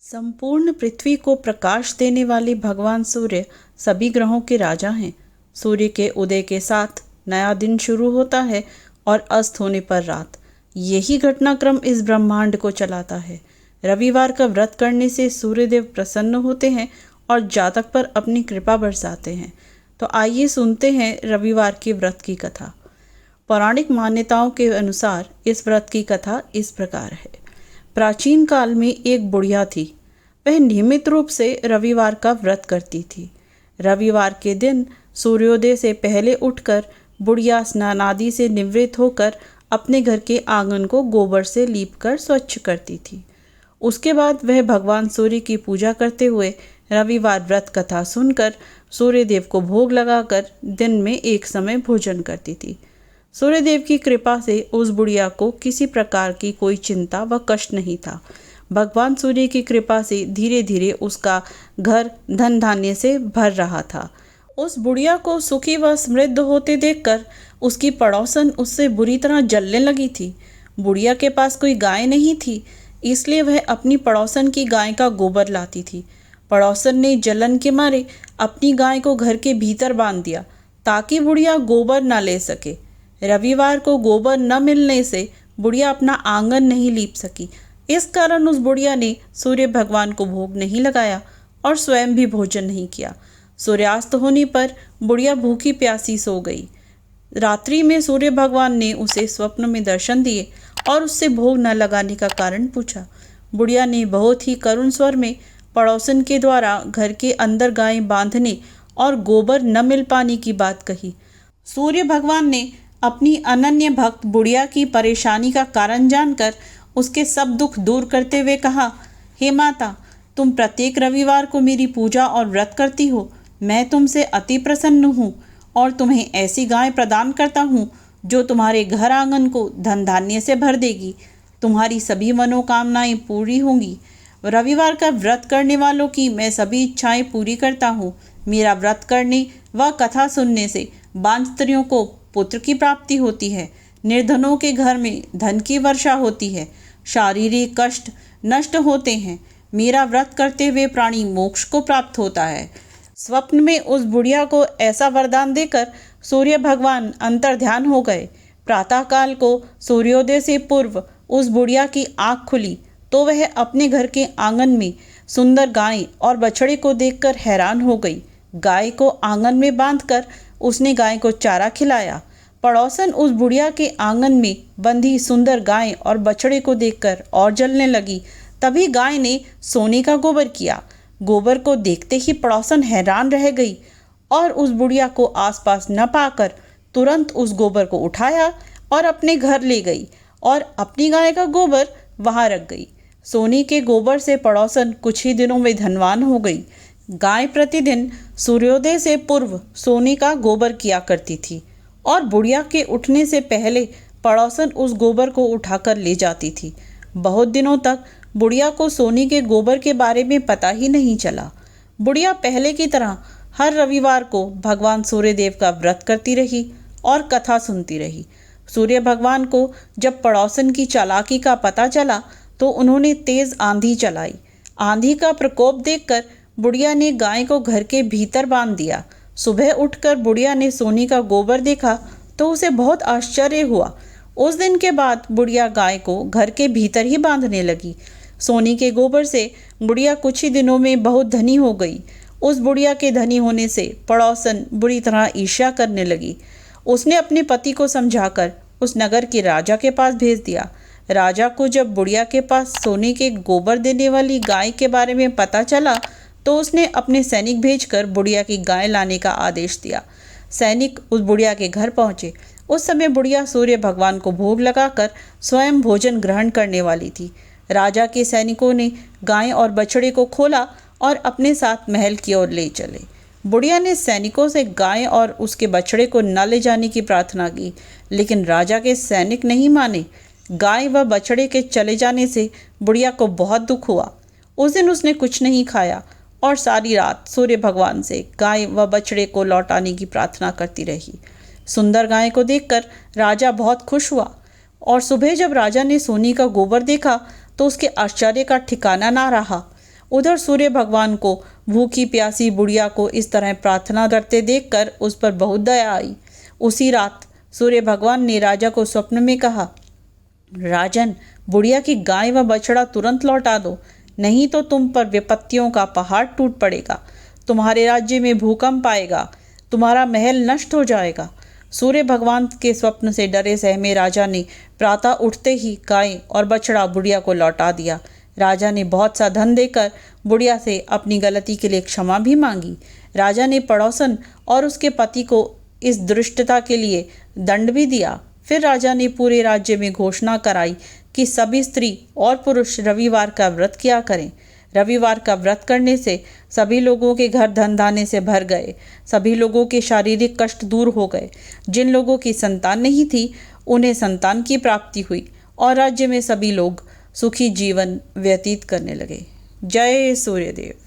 संपूर्ण पृथ्वी को प्रकाश देने वाले भगवान सूर्य सभी ग्रहों के राजा हैं। सूर्य के उदय के साथ नया दिन शुरू होता है और अस्त होने पर रात। यही घटनाक्रम इस ब्रह्मांड को चलाता है। रविवार का व्रत करने से सूर्यदेव प्रसन्न होते हैं और जातक पर अपनी कृपा बरसाते हैं। तो आइए सुनते हैं रविवार के व्रत की कथा। पौराणिक मान्यताओं के अनुसार इस व्रत की कथा इस प्रकार है। प्राचीन काल में एक बुढ़िया थी। वह नियमित रूप से रविवार का व्रत करती थी। रविवार के दिन सूर्योदय से पहले उठकर बुढ़िया स्नान आदि से निवृत्त होकर अपने घर के आंगन को गोबर से लीपकर स्वच्छ करती थी। उसके बाद वह भगवान सूर्य की पूजा करते हुए रविवार व्रत कथा सुनकर सूर्यदेव को भोग लगाकर दिन में एक समय भोजन करती थी। सूर्यदेव की कृपा से उस बुढ़िया को किसी प्रकार की कोई चिंता व कष्ट नहीं था। भगवान सूर्य की कृपा से धीरे धीरे उसका घर धन धान्य से भर रहा था। उस बुढ़िया को सुखी व समृद्ध होते देखकर उसकी पड़ोसन उससे बुरी तरह जलने लगी थी। बुढ़िया के पास कोई गाय नहीं थी, इसलिए वह अपनी पड़ोसन की गाय का गोबर लाती थी। पड़ोसन ने जलन के मारे अपनी गाय को घर के भीतर बांध दिया ताकि बुढ़िया गोबर न ले सके। रविवार को गोबर न मिलने से बुढ़िया अपना आंगन नहीं लीप सकी। इस कारण उस बुढ़िया ने सूर्य भगवान को भोग नहीं लगाया और स्वयं भी भोजन नहीं किया। सूर्यास्त होने पर बुढ़िया भूखी प्यासी सो गई। रात्रि में सूर्य भगवान ने उसे स्वप्न में दर्शन दिए और उससे भोग न लगाने का कारण पूछा। बुढ़िया ने बहुत ही करुण स्वर में पड़ोसन के द्वारा घर के अंदर गाय बांधने और गोबर न मिल पाने की बात कही। सूर्य भगवान ने अपनी अनन्य भक्त बुढ़िया की परेशानी का कारण जानकर उसके सब दुख दूर करते हुए कहा, हे माता, तुम प्रत्येक रविवार को मेरी पूजा और व्रत करती हो। मैं तुमसे अति प्रसन्न हूँ और तुम्हें ऐसी गाय प्रदान करता हूँ जो तुम्हारे घर आंगन को धन धान्य से भर देगी। तुम्हारी सभी मनोकामनाएं पूरी होंगी। रविवार का व्रत करने वालों की मैं सभी इच्छाएं पूरी करता हूँ। मेरा व्रत करने व कथा सुनने से बांझ स्त्रियों को पुत्र की प्राप्ति होती है। निर्धनों के घर में धन की वर्षा होती है। शारीरिक कष्ट नष्ट होते हैं। मेरा व्रत करते हुए प्राणी मोक्ष को प्राप्त होता है। स्वप्न में उस बुढ़िया को ऐसा वरदान देकर सूर्य भगवान अंतर्ध्यान हो गए। प्रातःकाल को सूर्योदय से पूर्व उस बुढ़िया की आँख खुली तो वह अपने घर के आंगन में सुंदर गाय और बछड़े को देखकर हैरान हो गई। गाय को आंगन में बांधकर उसने गाय को चारा खिलाया। पड़ोसन उस बुढ़िया के आंगन में बंधी सुंदर गाय और बछड़े को देखकर और जलने लगी। तभी गाय ने सोने का गोबर किया। गोबर को देखते ही पड़ोसन हैरान रह गई और उस बुढ़िया को आसपास न पाकर तुरंत उस गोबर को उठाया और अपने घर ले गई और अपनी गाय का गोबर वहां रख गई। सोने के गोबर से पड़ोसन कुछ ही दिनों में धनवान हो गई। गाय प्रतिदिन सूर्योदय से पूर्व सोने का गोबर किया करती थी और बुढ़िया के उठने से पहले पड़ोसन उस गोबर को उठाकर ले जाती थी। बहुत दिनों तक बुढ़िया को सोने के गोबर के बारे में पता ही नहीं चला। बुढ़िया पहले की तरह हर रविवार को भगवान सूर्यदेव का व्रत करती रही और कथा सुनती रही। सूर्य भगवान को जब पड़ोसन की चालाकी का पता चला तो उन्होंने तेज आंधी चलाई। आंधी का प्रकोप देखकर बुढ़िया ने गाय को घर के भीतर बांध दिया। सुबह उठकर बुढ़िया ने सोने का गोबर देखा तो उसे बहुत आश्चर्य हुआ। उस दिन के बाद बुढ़िया गाय को घर के भीतर ही बांधने लगी। सोने के गोबर से बुढ़िया कुछ ही दिनों में बहुत धनी हो गई। उस बुढ़िया के धनी होने से पड़ोसन बुरी तरह ईर्ष्या करने लगी। उसने अपने पति को समझाकर उस नगर के राजा के पास भेज दिया। राजा को जब बुढ़िया के पास सोने के गोबर देने वाली गाय के बारे में पता चला तो उसने अपने सैनिक भेजकर बुढ़िया की गाय लाने का आदेश दिया। सैनिक उस बुढ़िया के घर पहुंचे। उस समय बुढ़िया सूर्य भगवान को भोग लगाकर स्वयं भोजन ग्रहण करने वाली थी। राजा के सैनिकों ने गाय और बछड़े को खोला और अपने साथ महल की ओर ले चले। बुढ़िया ने सैनिकों से गाय और उसके बछड़े को न ले जाने की प्रार्थना की, लेकिन राजा के सैनिक नहीं माने। गाय व बछड़े के चले जाने से बुढ़िया को बहुत दुख हुआ। उस दिन उसने कुछ नहीं खाया और सारी रात सूर्य भगवान से गाय व बछड़े को लौटाने की प्रार्थना करती रही। सुंदर गाय को देखकर राजा बहुत खुश हुआ और सुबह जब राजा ने सोने का गोबर देखा तो उसके आश्चर्य का ठिकाना ना रहा। उधर सूर्य भगवान को भूखी प्यासी बुढ़िया को इस तरह प्रार्थना करते देखकर उस पर बहुत दया आई। उसी रात सूर्य भगवान ने राजा को स्वप्न में कहा, राजन, बुढ़िया की गाय व बछड़ा तुरंत लौटा दो, नहीं तो तुम पर विपत्तियों का पहाड़ टूट पड़ेगा, तुम्हारे राज्य में भूकंप आएगा, तुम्हारा महल नष्ट हो जाएगा। सूर्य भगवान के स्वप्न से डरे सहमे राजा ने प्रातः उठते ही गाय और बछड़ा बुढ़िया को लौटा दिया। राजा ने बहुत सा धन देकर बुढ़िया से अपनी गलती के लिए क्षमा भी मांगी। राजा ने पड़ोसन और उसके पति को इस दुष्टता के लिए दंड भी दिया। फिर राजा ने पूरे राज्य में घोषणा कराई कि सभी स्त्री और पुरुष रविवार का व्रत किया करें। रविवार का व्रत करने से सभी लोगों के घर धन धान्य से भर गए, सभी लोगों के शारीरिक कष्ट दूर हो गए। जिन लोगों की संतान नहीं थी उन्हें संतान की प्राप्ति हुई और राज्य में सभी लोग सुखी जीवन व्यतीत करने लगे। जय सूर्यदेव।